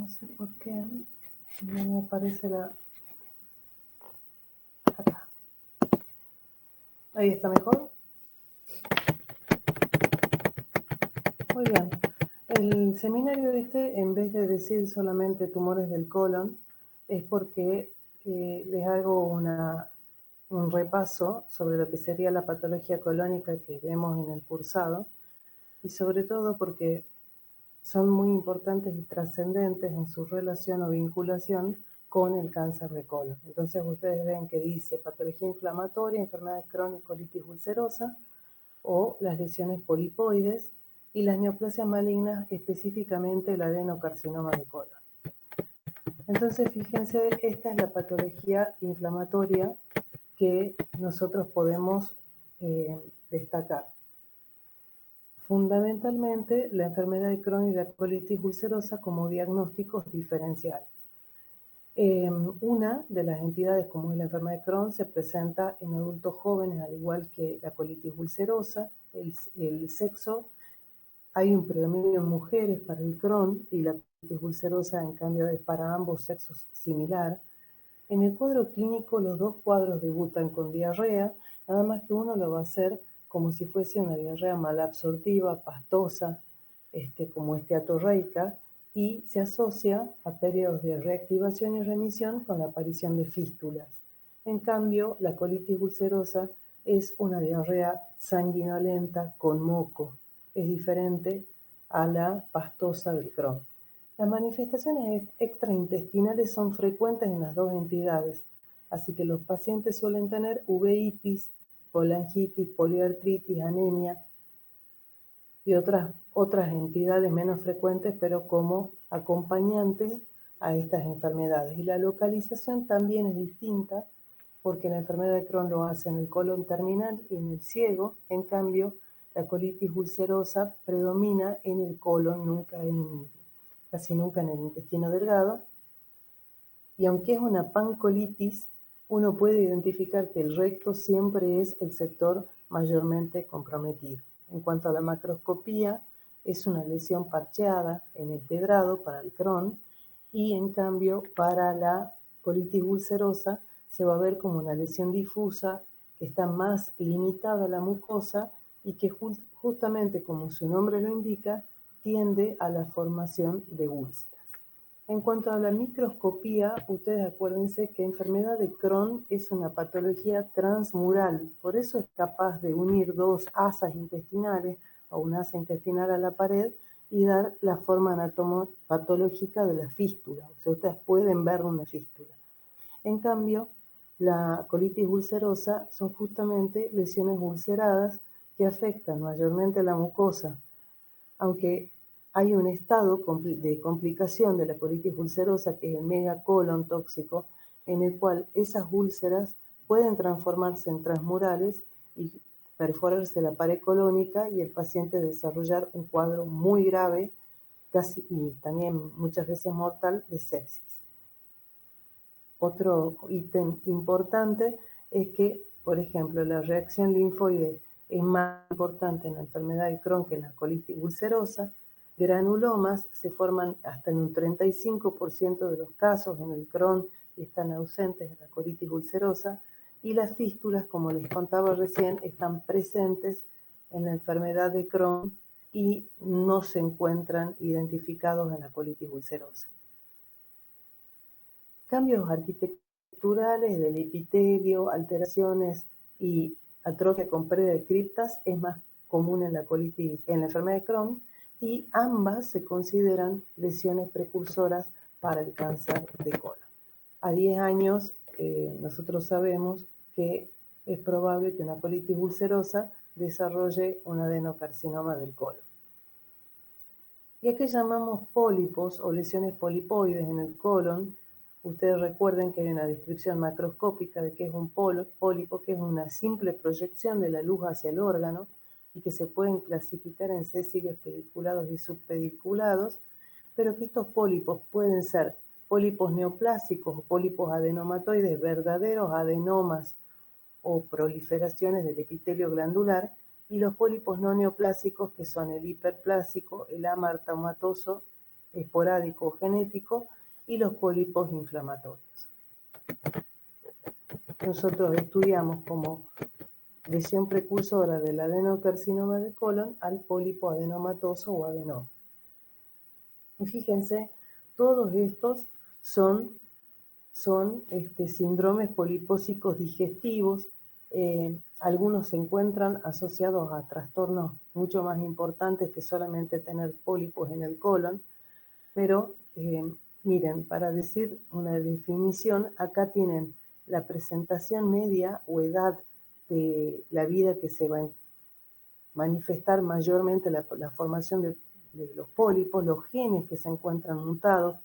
No sé por qué no me aparece la... Acá. Ahí está mejor. Muy bien. El seminario en vez de decir solamente tumores del colon, es porque les hago un repaso sobre lo que sería la patología colónica que vemos en el cursado, y sobre todo porque son muy importantes y trascendentes en su relación o vinculación con el cáncer de colon. Entonces ustedes ven que dice patología inflamatoria, enfermedades crónicas, colitis ulcerosa o las lesiones polipoides y las neoplasias malignas, específicamente el adenocarcinoma de colon. Entonces fíjense, esta es la patología inflamatoria que nosotros podemos destacar. Fundamentalmente, la enfermedad de Crohn y la colitis ulcerosa como diagnósticos diferenciales. Una de las entidades, como es la enfermedad de Crohn, se presenta en adultos jóvenes, al igual que la colitis ulcerosa. El sexo, hay un predominio en mujeres para el Crohn y la colitis ulcerosa, en cambio, es para ambos sexos similar. En el cuadro clínico, los dos cuadros debutan con diarrea, nada más que uno lo va a hacer como si fuese una diarrea malabsortiva, pastosa, como esteatorreica, y se asocia a periodos de reactivación y remisión con la aparición de fístulas. En cambio, la colitis ulcerosa es una diarrea sanguinolenta con moco. Es diferente a la pastosa del Crohn. Las manifestaciones extraintestinales son frecuentes en las dos entidades, así que los pacientes suelen tener uveitis, colangitis, poliartritis, anemia y otras entidades menos frecuentes, pero como acompañantes a estas enfermedades. Y la localización también es distinta, porque la enfermedad de Crohn lo hace en el colon terminal y en el ciego. En cambio, la colitis ulcerosa predomina en el colon, casi nunca en el intestino delgado. Y aunque es una pancolitis, uno puede identificar que el recto siempre es el sector mayormente comprometido. En cuanto a la macroscopía, es una lesión parcheada en el pedrado para el Crohn, y en cambio para la colitis ulcerosa se va a ver como una lesión difusa que está más limitada a la mucosa y que justamente como su nombre lo indica, tiende a la formación de úlceras. En cuanto a la microscopía, ustedes acuérdense que enfermedad de Crohn es una patología transmural, por eso es capaz de unir dos asas intestinales o una asa intestinal a la pared y dar la forma anatomopatológica de la fístula. O sea, ustedes pueden ver una fístula. En cambio, la colitis ulcerosa son justamente lesiones ulceradas que afectan mayormente a la mucosa, aunque hay un estado de complicación de la colitis ulcerosa, que es el megacolon tóxico, en el cual esas úlceras pueden transformarse en transmurales y perforarse la pared colónica y el paciente desarrollar un cuadro muy grave, y también muchas veces mortal, de sepsis. Otro ítem importante es que, por ejemplo, la reacción linfoide es más importante en la enfermedad de Crohn que en la colitis ulcerosa. Granulomas se forman hasta en un 35% de los casos en el Crohn y están ausentes en la colitis ulcerosa. Y las fístulas, como les contaba recién, están presentes en la enfermedad de Crohn y no se encuentran identificados en la colitis ulcerosa. Cambios arquitecturales del epitelio, alteraciones y atrofia con pérdida de criptas es más común en la enfermedad de Crohn, y ambas se consideran lesiones precursoras para el cáncer de colon. A 10 años nosotros sabemos que es probable que una colitis ulcerosa desarrolle un adenocarcinoma del colon. Y a qué llamamos pólipos o lesiones polipoides en el colon. Ustedes recuerden que hay una descripción macroscópica de qué es un pólipo, que es una simple proyección de la luz hacia el órgano y que se pueden clasificar en sesiles pediculados y subpediculados, pero que estos pólipos pueden ser pólipos neoplásicos o pólipos adenomatoides, verdaderos adenomas o proliferaciones del epitelio glandular, y los pólipos no neoplásicos, que son el hiperplásico, el amartomatoso, esporádico o genético, y los pólipos inflamatorios. Nosotros estudiamos como lesión precursora del adenocarcinoma de colon al pólipo adenomatoso o adenoma. Y fíjense, todos estos son síndromes polipósicos digestivos. Algunos se encuentran asociados a trastornos mucho más importantes que solamente tener pólipos en el colon, pero miren, para decir una definición, acá tienen la presentación media o edad de la vida que se va a manifestar mayormente la formación de los pólipos, los genes que se encuentran mutados.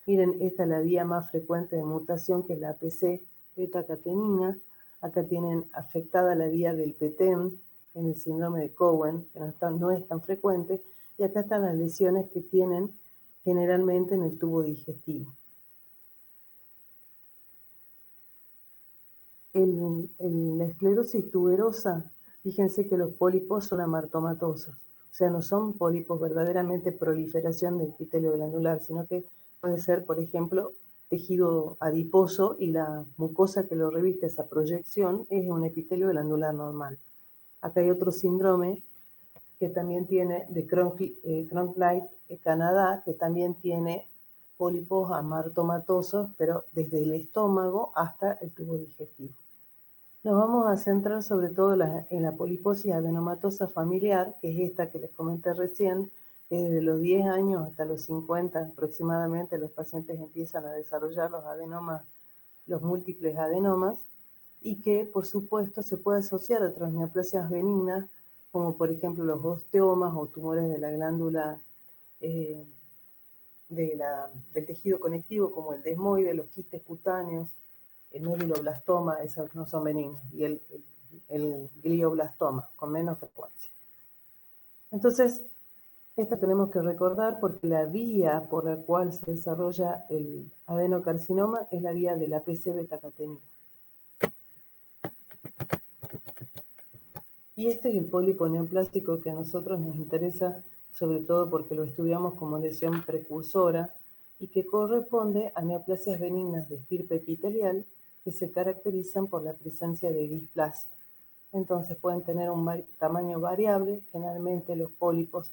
Miren, esta es la vía más frecuente de mutación, que es la APC beta-catenina. Acá tienen afectada la vía del PTEN en el síndrome de Cohen, que no es tan frecuente. Y acá están las lesiones que tienen generalmente en el tubo digestivo. La esclerosis tuberosa, fíjense que los pólipos son amartomatosos. O sea, no son pólipos verdaderamente proliferación del epitelio glandular, sino que puede ser, por ejemplo, tejido adiposo y la mucosa que lo reviste, esa proyección, es un epitelio glandular normal. Acá hay otro síndrome que también tiene de Cronkite, Canadá, que también tiene pólipos amartomatosos, pero desde el estómago hasta el tubo digestivo. Nos vamos a centrar sobre todo en la poliposis adenomatosa familiar, que es esta que les comenté recién, que desde los 10 años hasta los 50 aproximadamente los pacientes empiezan a desarrollar los adenomas, los múltiples adenomas, y que por supuesto se puede asociar a otras neoplasias benignas, como por ejemplo los osteomas o tumores de la glándula del tejido conectivo, como el desmoide, los quistes cutáneos, el nóduloblastoma, esos no son benignos, y el glioblastoma, con menos frecuencia. Entonces, esto tenemos que recordar porque la vía por la cual se desarrolla el adenocarcinoma es la vía de la APC beta-catenina. Y este es el pólipo neoplástico que a nosotros nos interesa, sobre todo porque lo estudiamos como lesión precursora y que corresponde a neoplasias benignas de estirpe epitelial que se caracterizan por la presencia de displasia. Entonces pueden tener un tamaño variable. Generalmente los pólipos,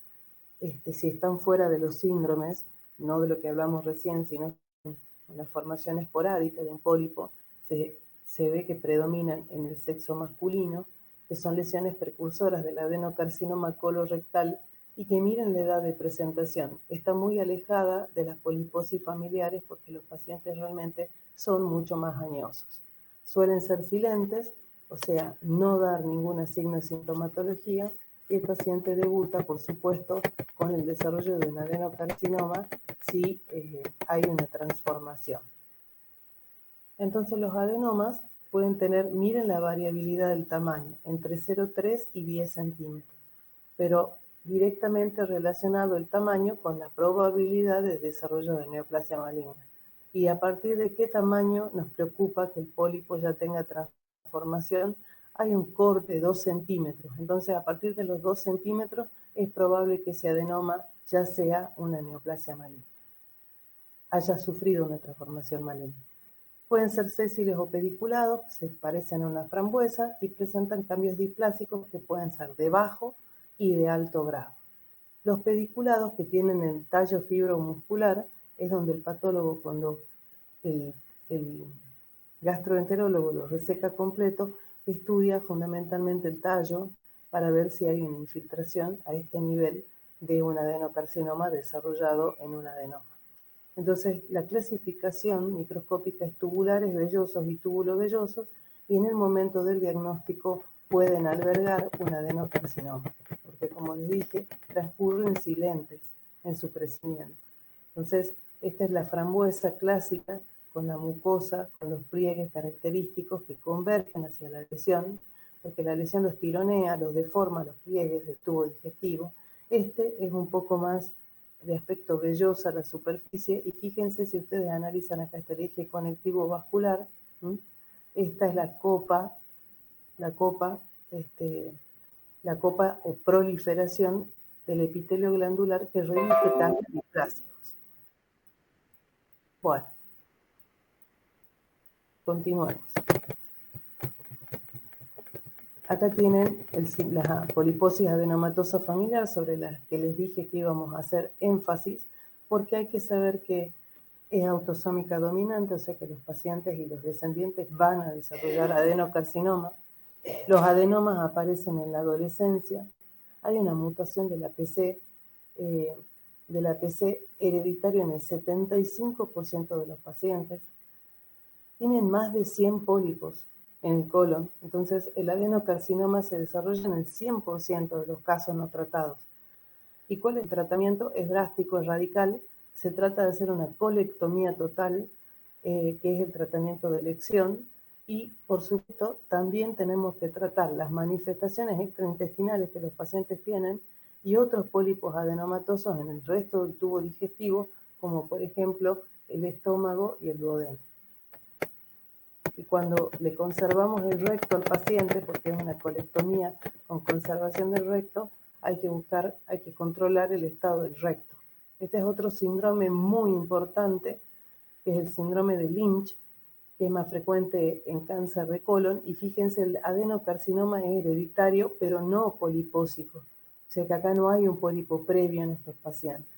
si están fuera de los síndromes, no de lo que hablamos recién, sino en la formación esporádica de un pólipo, se ve que predominan en el sexo masculino, que son lesiones precursoras del adenocarcinoma colorectal y que miren la edad de presentación. Está muy alejada de las poliposis familiares porque los pacientes realmente son mucho más añosos. Suelen ser silentes, o sea, no dar ningún signo de sintomatología, y el paciente debuta, por supuesto, con el desarrollo de un adenocarcinoma si hay una transformación. Entonces los adenomas pueden tener, miren la variabilidad del tamaño, entre 0,3 y 10 centímetros, pero directamente relacionado el tamaño con la probabilidad de desarrollo de neoplasia maligna. Y a partir de qué tamaño nos preocupa que el pólipo ya tenga transformación, hay un corte de 2 centímetros. Entonces, a partir de los 2 centímetros es probable que ese adenoma ya sea una neoplasia maligna, haya sufrido una transformación maligna. Pueden ser sésiles o pediculados, se parecen a una frambuesa y presentan cambios displásicos que pueden ser de bajo y de alto grado. Los pediculados, que tienen el tallo fibromuscular, es donde el patólogo, cuando el gastroenterólogo lo reseca completo, estudia fundamentalmente el tallo para ver si hay una infiltración a este nivel de un adenocarcinoma desarrollado en un adenoma. Entonces, la clasificación microscópica es tubulares, vellosos y túbulo-vellosos, y en el momento del diagnóstico pueden albergar un adenocarcinoma, porque como les dije, transcurren silentes en su crecimiento. Entonces, esta es la frambuesa clásica, con la mucosa, con los pliegues característicos que convergen hacia la lesión, porque la lesión los tironea, los deforma, los pliegues del tubo digestivo. Este es un poco más de aspecto vellosa la superficie, y fíjense si ustedes analizan acá este eje conectivo vascular, esta es la copa o proliferación del epitelio glandular que remite cambios displásicos. Bueno, continuemos. Acá tienen la poliposis adenomatosa familiar, sobre las que les dije que íbamos a hacer énfasis, porque hay que saber que es autosómica dominante, o sea que los pacientes y los descendientes van a desarrollar adenocarcinoma. Los adenomas aparecen en la adolescencia. Hay una mutación de la PC hereditario en el 75% de los pacientes. Tienen más de 100 pólipos en el colon, entonces el adenocarcinoma se desarrolla en el 100% de los casos no tratados. ¿Y cuál es el tratamiento? Es drástico, es radical. Se trata de hacer una colectomía total, que es el tratamiento de elección, y por supuesto también tenemos que tratar las manifestaciones extraintestinales que los pacientes tienen y otros pólipos adenomatosos en el resto del tubo digestivo, como por ejemplo el estómago y el duodeno. Y cuando le conservamos el recto al paciente, porque es una colectomía con conservación del recto, hay que controlar el estado del recto. Este es otro síndrome muy importante, que es el síndrome de Lynch, que es más frecuente en cáncer de colon, y fíjense, el adenocarcinoma es hereditario, pero no polipósico. O sea que acá no hay un pólipo previo en estos pacientes.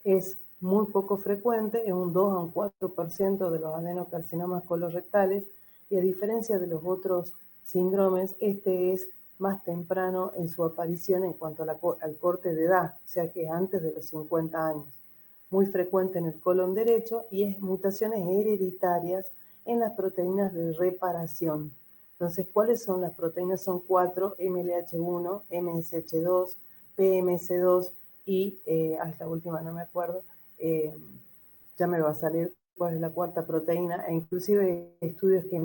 Es muy poco frecuente, es un 2 a un 4% de los adenocarcinomas colorectales, y a diferencia de los otros síndromes, este es más temprano en su aparición en cuanto al corte de edad, o sea que es antes de los 50 años. Muy frecuente en el colon derecho y es mutaciones hereditarias en las proteínas de reparación. Entonces, ¿cuáles son las proteínas? Son 4, MLH1, MSH2, PMC2 y, la última no me acuerdo, ya me va a salir cuál es la cuarta proteína, e inclusive estudios que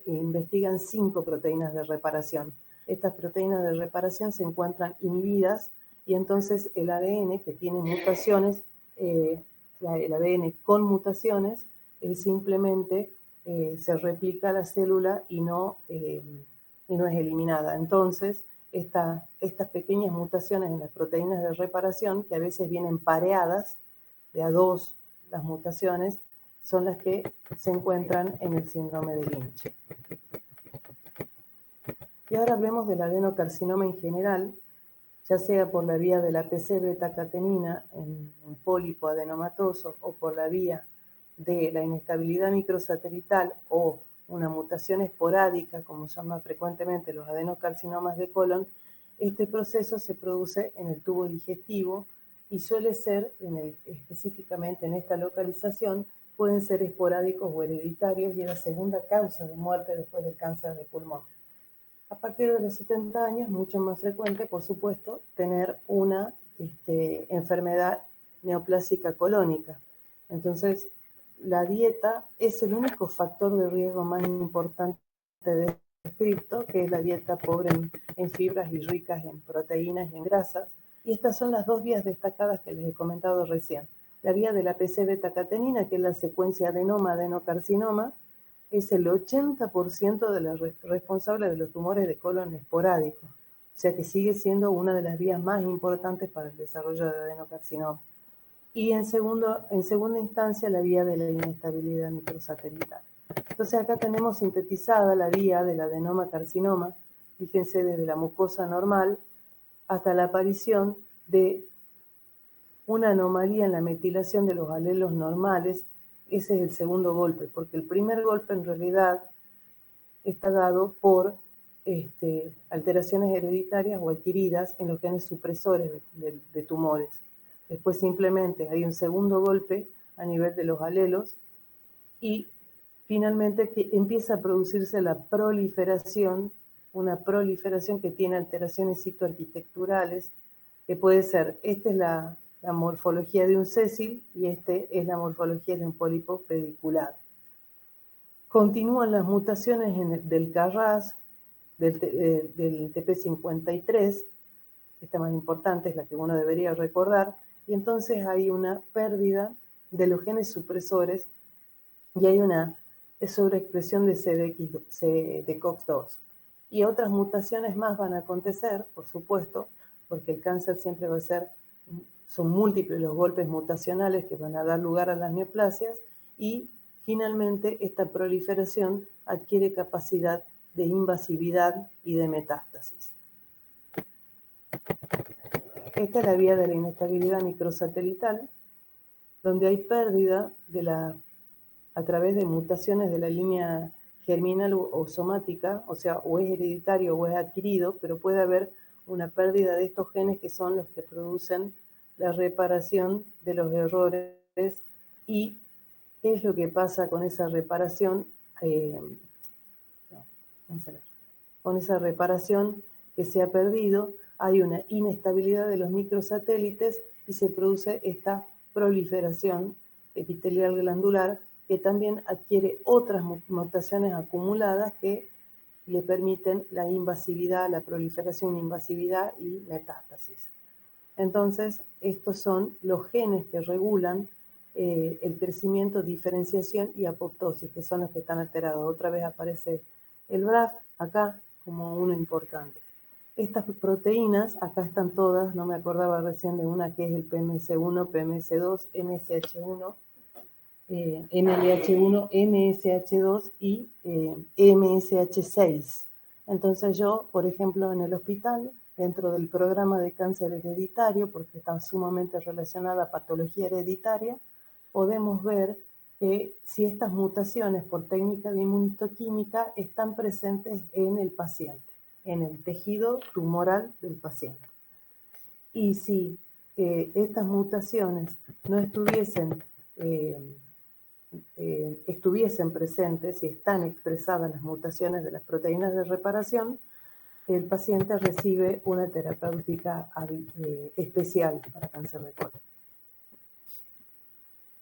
investigan 5 proteínas de reparación. Estas proteínas de reparación se encuentran inhibidas y entonces el ADN que tiene mutaciones, el ADN con mutaciones, simplemente se replica la célula y no es eliminada. Entonces, estas pequeñas mutaciones en las proteínas de reparación, que a veces vienen pareadas, de a dos las mutaciones, son las que se encuentran en el síndrome de Lynch. Y ahora hablemos del adenocarcinoma en general, ya sea por la vía de la PC-beta-catenina en un pólipo adenomatoso o por la vía de la inestabilidad microsatelital o una mutación esporádica, como son más frecuentemente los adenocarcinomas de colon. Este proceso se produce en el tubo digestivo y suele ser, específicamente en esta localización, pueden ser esporádicos o hereditarios, y es la segunda causa de muerte después del cáncer de pulmón. A partir de los 70 años, mucho más frecuente, por supuesto, tener una enfermedad neoplásica colónica. Entonces, la dieta es el único factor de riesgo más importante descrito, que es la dieta pobre en fibras y ricas en proteínas y en grasas. Y estas son las dos vías destacadas que les he comentado recién. La vía de la PC-beta-catenina, que es la secuencia adenoma-adenocarcinoma, es el 80% de la responsable de los tumores de colon esporádicos. O sea que sigue siendo una de las vías más importantes para el desarrollo de adenocarcinoma. Y en segunda instancia, la vía de la inestabilidad microsatelital. Entonces acá tenemos sintetizada la vía del adenoma carcinoma, fíjense, desde la mucosa normal hasta la aparición de una anomalía en la metilación de los alelos normales. Ese es el segundo golpe, porque el primer golpe en realidad está dado por alteraciones hereditarias o adquiridas en los genes supresores de tumores. Después simplemente hay un segundo golpe a nivel de los alelos y finalmente que empieza a producirse la proliferación, una proliferación que tiene alteraciones citoarquitecturales, que puede ser, esta es la morfología de un sésil y es la morfología de un pólipo pediculado. Continúan las mutaciones del KRAS, del TP53, esta más importante es la que uno debería recordar, y entonces hay una pérdida de los genes supresores y hay una sobreexpresión de COX-2. Y otras mutaciones más van a acontecer, por supuesto, porque el cáncer siempre va a ser son múltiples los golpes mutacionales que van a dar lugar a las neoplasias y finalmente esta proliferación adquiere capacidad de invasividad y de metástasis. Esta es la vía de la inestabilidad microsatelital, donde hay pérdida a través de mutaciones de la línea germinal o somática, o sea, o es hereditario o es adquirido, pero puede haber una pérdida de estos genes que son los que producen la reparación de los errores. ¿Y qué es lo que pasa con esa reparación? Con esa reparación que se ha perdido, hay una inestabilidad de los microsatélites y se produce esta proliferación epitelial glandular que también adquiere otras mutaciones acumuladas que le permiten la invasividad, la proliferación, invasividad y metástasis. Entonces, estos son los genes que regulan el crecimiento, diferenciación y apoptosis, que son los que están alterados. Otra vez aparece el BRAF acá como uno importante. Estas proteínas, acá están todas, no me acordaba recién de una que es el PMS1, PMS2, MSH1, MLH1, MSH2 y MSH6. Entonces yo, por ejemplo, en el hospital, dentro del programa de cáncer hereditario, porque está sumamente relacionada a patología hereditaria, podemos ver que si estas mutaciones por técnica de inmunistoquímica están presentes en el paciente, en el tejido tumoral del paciente. Y si estas mutaciones no estuviesen presentes y están expresadas las mutaciones de las proteínas de reparación, el paciente recibe una terapéutica especial para cáncer de colon.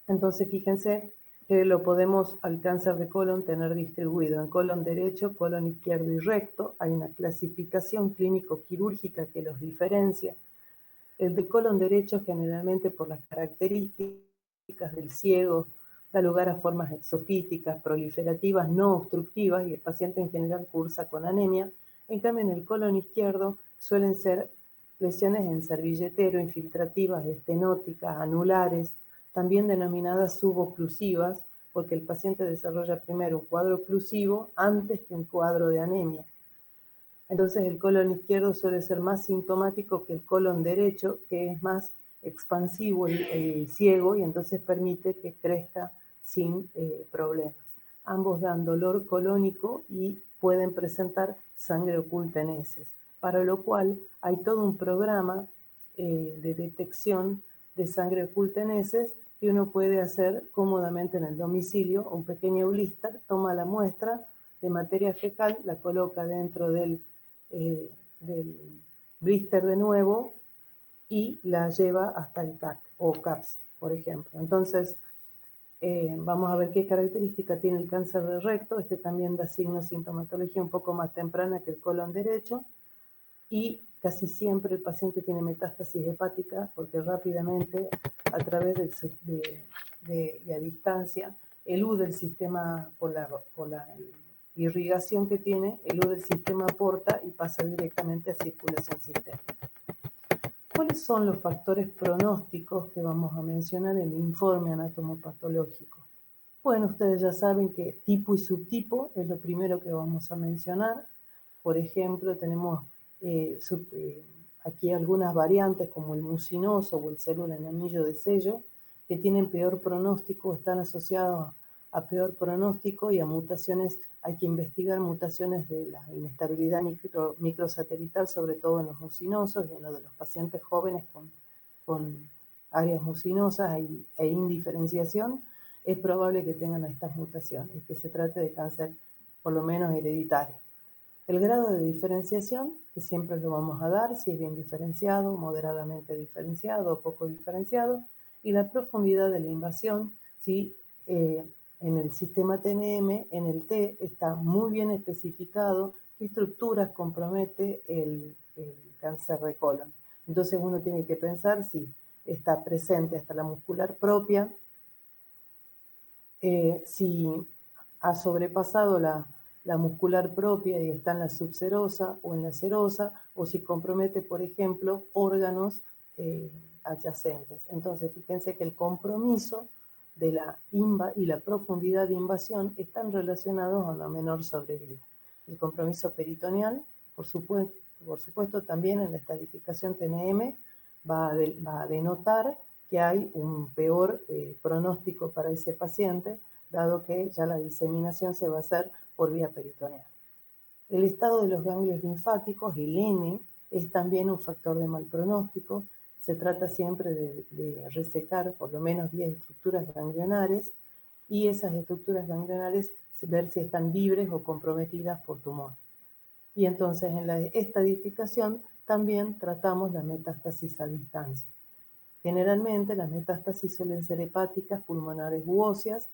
Entonces, fíjense que lo podemos al cáncer de colon tener distribuido en colon derecho, colon izquierdo y recto. Hay una clasificación clínico-quirúrgica que los diferencia. El de colon derecho, generalmente por las características del ciego, da lugar a formas exofíticas, proliferativas, no obstructivas, y el paciente en general cursa con anemia. En cambio, en el colon izquierdo suelen ser lesiones en servilletero, infiltrativas, estenóticas, anulares, también denominadas suboclusivas, porque el paciente desarrolla primero un cuadro oclusivo antes que un cuadro de anemia. Entonces el colon izquierdo suele ser más sintomático que el colon derecho, que es más expansivo el ciego y entonces permite que crezca sin problemas. Ambos dan dolor colónico y pueden presentar sangre oculta en heces, para lo cual hay todo un programa de detección de sangre oculta en heces que uno puede hacer cómodamente en el domicilio. Un pequeño blister, toma la muestra de materia fecal, la coloca dentro del blister de nuevo y la lleva hasta el CAC o CAPS, por ejemplo. Entonces, vamos a ver qué característica tiene el cáncer de recto. Este también da signos de sintomatología un poco más temprana que el colon derecho y casi siempre el paciente tiene metástasis hepática porque rápidamente, a través y a distancia, elude el sistema por la irrigación que tiene, elude el sistema porta y pasa directamente a circulación sistémica. ¿Cuáles son los factores pronósticos que vamos a mencionar en el informe anatomopatológico? Bueno, ustedes ya saben que tipo y subtipo es lo primero que vamos a mencionar. Por ejemplo, tenemos aquí algunas variantes como el mucinoso o el célula en anillo de sello, que tienen peor pronóstico, están asociados a peor pronóstico y a mutaciones. Hay que investigar mutaciones de la inestabilidad microsatelital, sobre todo en los mucinosos y en los de los pacientes jóvenes con áreas mucinosas e indiferenciación. Es probable que tengan estas mutaciones y que se trate de cáncer por lo menos hereditario. El grado de diferenciación, que siempre lo vamos a dar, si es bien diferenciado, moderadamente diferenciado o poco diferenciado, y la profundidad de la invasión, si en el sistema TNM, en el T, está muy bien especificado qué estructuras compromete el cáncer de colon. Entonces uno tiene que pensar si está presente hasta la muscular propia, si ha sobrepasado la muscular propia y está en la subserosa o en la serosa, o si compromete, por ejemplo, órganos adyacentes. Entonces, fíjense que el compromiso de y la profundidad de invasión están relacionados a una menor sobrevida. El compromiso peritoneal, por supuesto también en la estratificación TNM, va a denotar que hay un peor pronóstico para ese paciente, dado que ya la diseminación se va a hacer por vía peritoneal. El estado de los ganglios linfáticos, el N, es también un factor de mal pronóstico. Se trata siempre de resecar por lo menos 10 estructuras ganglionares y esas estructuras ganglionares ver si están libres o comprometidas por tumor. Y entonces en la estadificación también tratamos la metástasis a distancia. Generalmente las metástasis suelen ser hepáticas, pulmonares u óseas.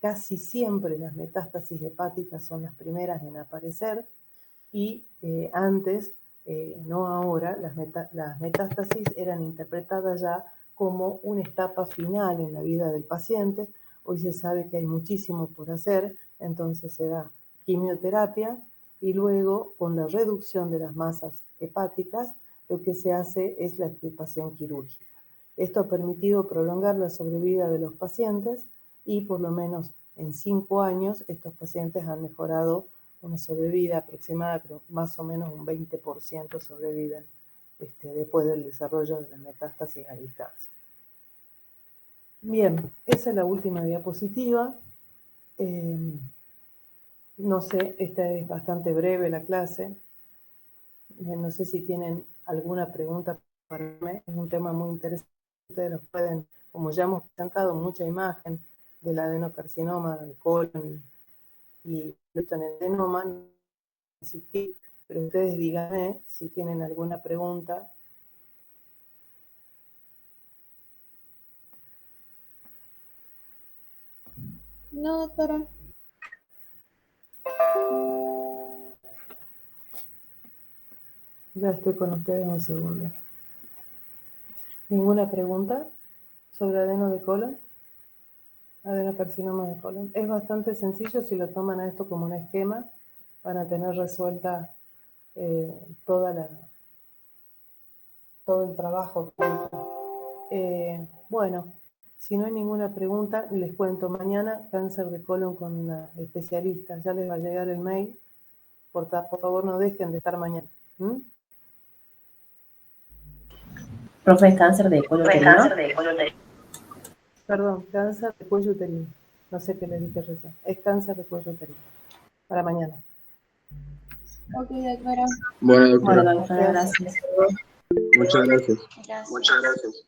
Casi siempre las metástasis hepáticas son las primeras en aparecer y antes, no ahora, las metástasis eran interpretadas ya como una etapa final en la vida del paciente. Hoy se sabe que hay muchísimo por hacer, entonces se da quimioterapia y luego con la reducción de las masas hepáticas lo que se hace es la extirpación quirúrgica. Esto ha permitido prolongar la sobrevida de los pacientes y por lo menos en 5 años estos pacientes han mejorado una sobrevida aproximada, pero más o menos un 20% sobreviven después del desarrollo de la metástasis a distancia. Bien, esa es la última diapositiva. No sé, esta es bastante breve la clase. No sé si tienen alguna pregunta para mí. Es un tema muy interesante. Ustedes lo pueden, como ya hemos presentado mucha imagen del adenocarcinoma del colon y en el adenoma, no insistir, pero ustedes díganme si tienen alguna pregunta. No, doctora. Ya estoy con ustedes un segundo. ¿Ninguna pregunta sobre adeno de colon? Adenocarcinoma de colon. Es bastante sencillo si lo toman a esto como un esquema. Van a tener resuelta todo el trabajo. Bueno, si no hay ninguna pregunta, les cuento. Mañana cáncer de colon con una especialista. Ya les va a llegar el mail. Por favor, no dejen de estar mañana. Profe, ¿cáncer de cuello uterino? Perdón, cáncer de cuello uterino. No sé qué le dije recién. Es cáncer de cuello uterino. Para mañana. Ok, doctora. Bueno, doctora. Bueno, doctora, gracias. Muchas gracias. Muchas gracias.